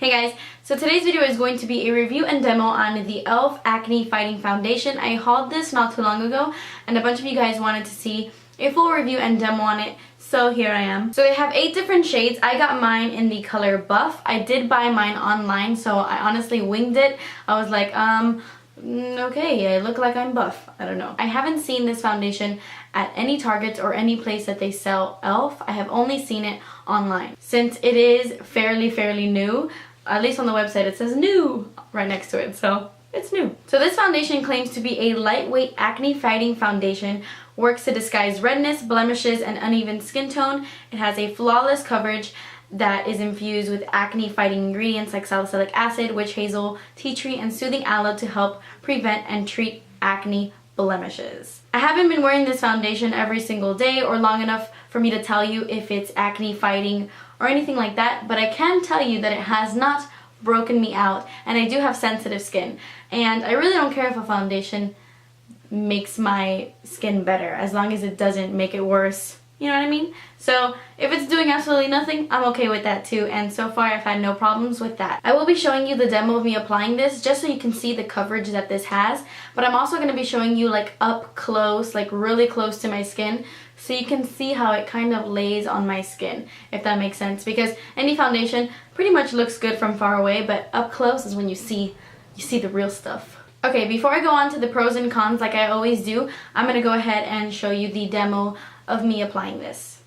Hey guys, so today's video is going to be a review and demo on the e.l.f Acne Fighting Foundation. I hauled this not too long ago and a bunch of you guys wanted to see a full review and demo on it, so here I am. So they have 8 different shades. I got mine in the color Buff. I did buy mine online, so I honestly winged it. I was like, okay, I look like I'm buff. I don't know. I haven't seen this foundation at any Targets or any place that they sell e.l.f. I have only seen it online. Since it is fairly new, at least on the website it says new right next to it, so it's new. So this foundation claims to be a lightweight acne fighting foundation, works to disguise redness, blemishes, and uneven skin tone. It has a flawless coverage that is infused with acne fighting ingredients like salicylic acid, witch hazel, tea tree, and soothing aloe to help prevent and treat acne blemishes. I haven't been wearing this foundation every single day or long enough for me to tell you if it's acne fighting or anything like that, but I can tell you that it has not broken me out, and I do have sensitive skin, and I really don't care if a foundation makes my skin better as long as it doesn't make it worse. You know what I mean? So if it's doing absolutely nothing, I'm okay with that too, and so far I've had no problems with that. I will be showing you the demo of me applying this just so you can see the coverage that this has, but I'm also going to be showing you like up close, like really close to my skin, so you can see how it kind of lays on my skin, if that makes sense, because any foundation pretty much looks good from far away, but up close is when you see the real stuff. Okay, before I go on to the pros and cons like I always do, I'm going to go ahead and show you the demo of me applying this.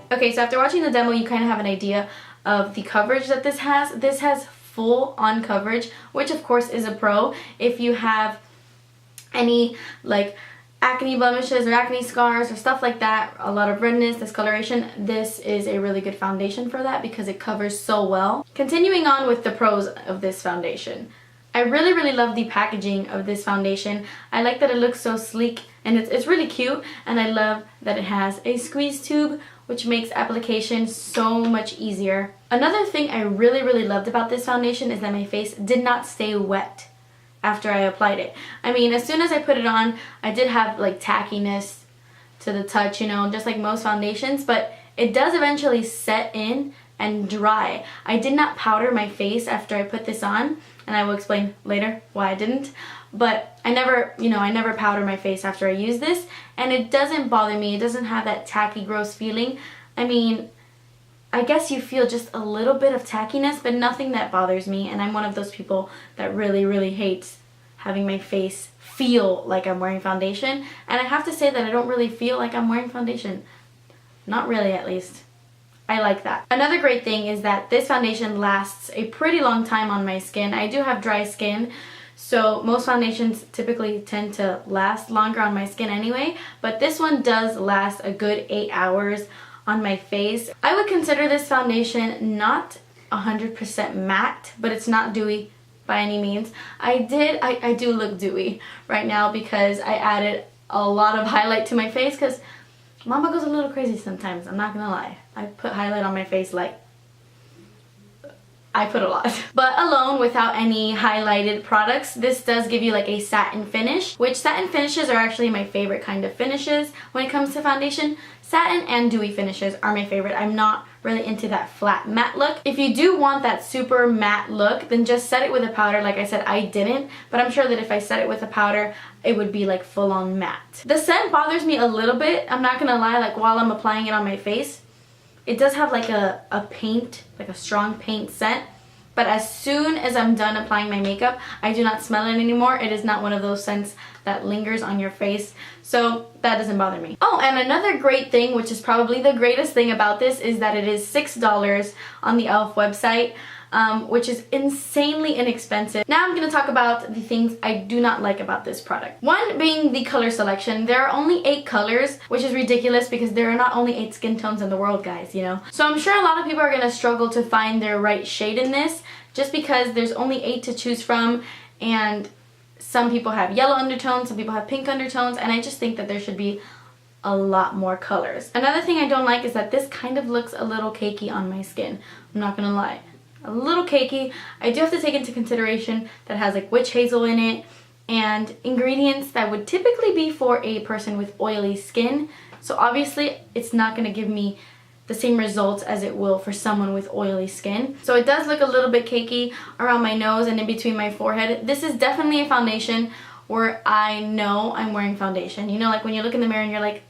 Okay, so after watching the demo, you kind of have an idea of the coverage that this has. This has full on coverage, which of course is a pro. If you have any like acne blemishes or acne scars or stuff like that, a lot of redness, discoloration, this is a really good foundation for that because it covers so well. Continuing on with the pros of this foundation. I really love the packaging of this foundation. I like that it looks so sleek and it's really cute, and I love that it has a squeeze tube, which makes application so much easier. Another thing I really loved about this foundation is that my face did not stay wet after I applied it. I mean, as soon as I put it on, I did have like tackiness to the touch, you know, just like most foundations, but it does eventually set in and dry. I did not powder my face after I put this on, and I will explain later why I didn't, but I never powder my face after I use this, and it doesn't bother me. It doesn't have that tacky, gross feeling. I mean, I guess you feel just a little bit of tackiness, but nothing that bothers me, and I'm one of those people that really hates having my face feel like I'm wearing foundation, and I have to say that I don't really feel like I'm wearing foundation. Not really, at least. I like that. Another great thing is that this foundation lasts a pretty long time on my skin. I do have dry skin, so most foundations typically tend to last longer on my skin anyway, but this one does last a good 8 hours on my face. I would consider this foundation not 100% matte, but it's not dewy by any means. I do look dewy right now because I added a lot of highlight to my face because Mama goes a little crazy sometimes, I'm not gonna lie. I put highlight on my face like I put a lot. But alone, without any highlighted products, this does give you like a satin finish, which satin finishes are actually my favorite kind of finishes when it comes to foundation. Satin and dewy finishes are my favorite. I'm not really into that flat matte look. If you do want that super matte look, then just set it with a powder. Like I said, I didn't, but I'm sure that if I set it with a powder, it would be like full on matte. The scent bothers me a little bit. I'm not gonna lie, like while I'm applying it on my face, it does have like a paint, like a strong paint scent. But as soon as I'm done applying my makeup, I do not smell it anymore. It is not one of those scents that lingers on your face. So that doesn't bother me. Oh, and another great thing, which is probably the greatest thing about this, is that it is $6 on the e.l.f website, which is insanely inexpensive. Now I'm going to talk about the things I do not like about this product. One being the color selection. There are only 8 colors, which is ridiculous because there are not only 8 skin tones in the world, guys, you know. So I'm sure a lot of people are going to struggle to find their right shade in this just because there's only 8 to choose from, and some people have yellow undertones, some people have pink undertones, and I just think that there should be a lot more colors. Another thing I don't like is that this kind of looks a little cakey on my skin. I'm not gonna lie. A little cakey. I do have to take into consideration that it has like witch hazel in it and ingredients that would typically be for a person with oily skin. So obviously it's not gonna give me the same results as it will for someone with oily skin. So it does look a little bit cakey around my nose and in between my forehead. This is definitely a foundation where I know I'm wearing foundation. You know, like when you look in the mirror and you're like,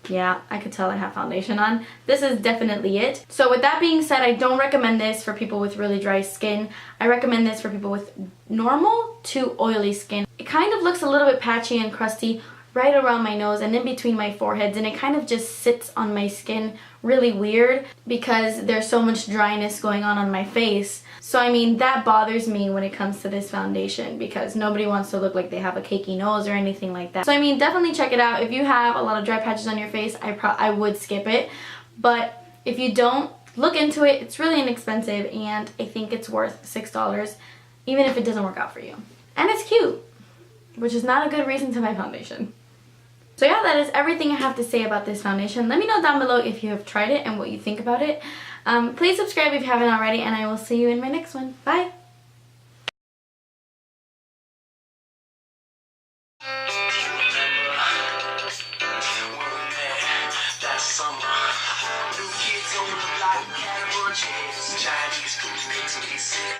yeah, I could tell I have foundation on. This is definitely it. So with that being said, I don't recommend this for people with really dry skin. I recommend this for people with normal to oily skin. It kind of looks a little bit patchy and crusty right around my nose and in between my foreheads, and it kind of just sits on my skin really weird because there's so much dryness going on my face. So I mean, that bothers me when it comes to this foundation because nobody wants to look like they have a cakey nose or anything like that. So I mean, definitely check it out. If you have a lot of dry patches on your face, I would skip it. But if you don't, look into it. It's really inexpensive and I think it's worth $6 even if it doesn't work out for you. And it's cute, which is not a good reason to buy foundation. So yeah, that is everything I have to say about this foundation. Let me know down below if you have tried it and what you think about it. Please subscribe if you haven't already, and I will see you in my next one. Bye!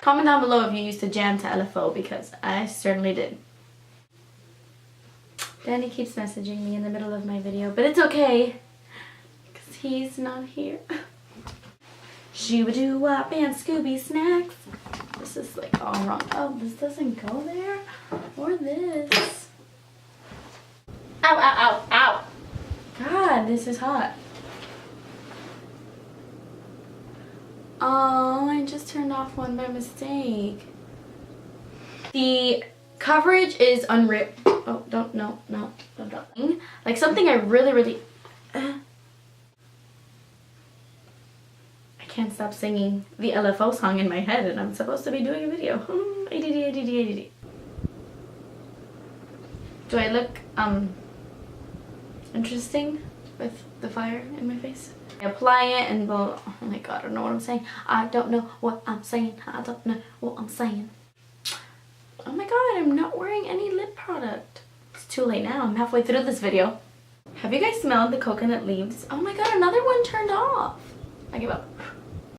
Comment down below if you used to jam to LFO because I certainly did. Danny keeps messaging me in the middle of my video, but it's okay because he's not here. Shoo-ba-doo-wop and Scooby snacks. This is like all wrong. Oh, this doesn't go there. Or this. Ow, ow, ow, ow. God, this is hot. Oh, I just turned off one by mistake. The coverage is unreal. Oh, no. Like something I really, I can't stop singing the LFO song in my head and I'm supposed to be doing a video. ADD. Do I look, interesting with the fire in my face? I apply it and oh my god, I don't know what I'm saying. I don't know what I'm saying. I don't know what I'm saying. Oh my god, I'm not wearing any lip product. It's too late now. I'm halfway through this video. Have you guys smelled the coconut leaves? Oh my god, another one turned off. I give up.